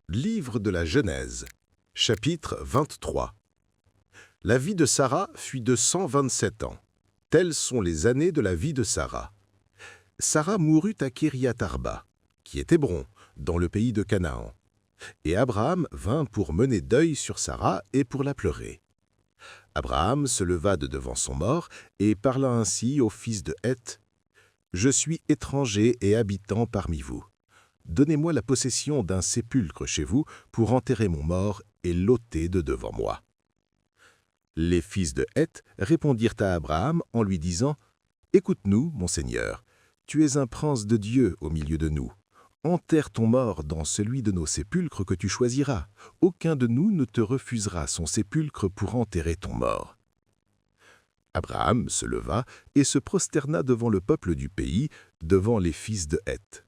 Livre de la Genèse, chapitre 23. La vie de Sarah fut de 127 ans. Telles sont les années de la vie de Sarah. Sarah mourut à Kiriath-Arba, qui est Hébron, dans le pays de Canaan. Et Abraham vint pour mener deuil sur Sarah et pour la pleurer. Abraham se leva de devant son mort et parla ainsi au fils de Heth. « Je suis étranger et habitant parmi vous. Donnez-moi la possession d'un sépulcre chez vous pour enterrer mon mort et l'ôter de devant moi. » Les fils de Heth répondirent à Abraham en lui disant « Écoute-nous, mon Seigneur, tu es un prince de Dieu au milieu de nous. Enterre ton mort dans celui de nos sépulcres que tu choisiras. Aucun de nous ne te refusera son sépulcre pour enterrer ton mort. » Abraham se leva et se prosterna devant le peuple du pays, devant les fils de Heth.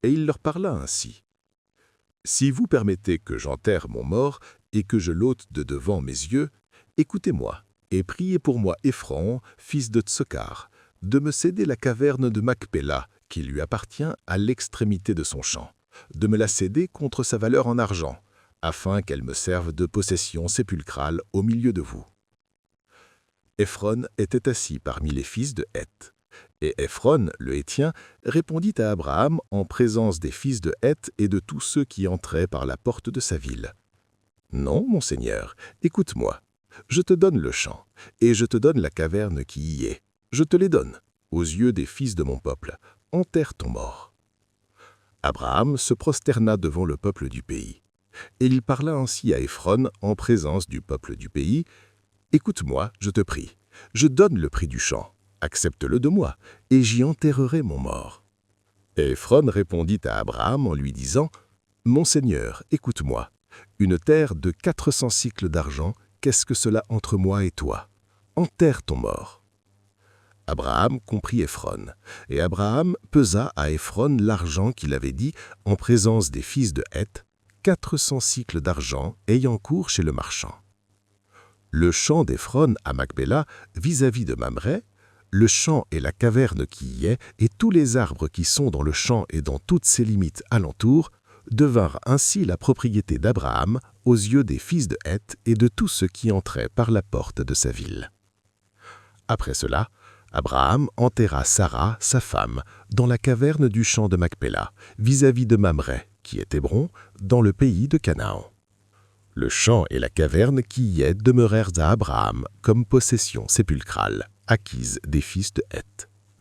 Et il leur parla ainsi. « Si vous permettez que j'enterre mon mort et que je l'ôte de devant mes yeux, écoutez-moi et priez pour moi Ephron, fils de Tsokar, de me céder la caverne de Macpéla, qui lui appartient à l'extrémité de son champ, de me la céder contre sa valeur en argent, afin qu'elle me serve de possession sépulcrale au milieu de vous. » Ephron était assis parmi les fils de Heth. Et Ephron, le Héthien, répondit à Abraham en présence des fils de Heth et de tous ceux qui entraient par la porte de sa ville. « Non, mon Seigneur, écoute-moi. Je te donne le champ, et je te donne la caverne qui y est. Je te les donne, aux yeux des fils de mon peuple. Enterre ton mort. » Abraham se prosterna devant le peuple du pays. Et il parla ainsi à Ephron en présence du peuple du pays. « Écoute-moi, je te prie. Je donne le prix du champ. Accepte-le de moi, et j'y enterrerai mon mort. » Et Ephron répondit à Abraham en lui disant « Mon Seigneur, écoute-moi. Une terre de 400 cycles d'argent, qu'est-ce que cela entre moi et toi? Enterre ton mort. » Abraham comprit Ephron, et Abraham pesa à Ephron l'argent qu'il avait dit en présence des fils de Heth, 400 cycles d'argent ayant cours chez le marchand. Le champ d'Ephron à Macpéla, vis-à-vis de Mamré, le champ et la caverne qui y est, et tous les arbres qui sont dans le champ et dans toutes ses limites alentour, devinrent ainsi la propriété d'Abraham aux yeux des fils de Heth et de tous ceux qui entraient par la porte de sa ville. Après cela, Abraham enterra Sarah, sa femme, dans la caverne du champ de Macpéla, vis-à-vis de Mamré, qui est Hébron, dans le pays de Canaan. Le champ et la caverne qui y est demeurèrent à Abraham comme possession sépulcrale, acquise des fils de Heth.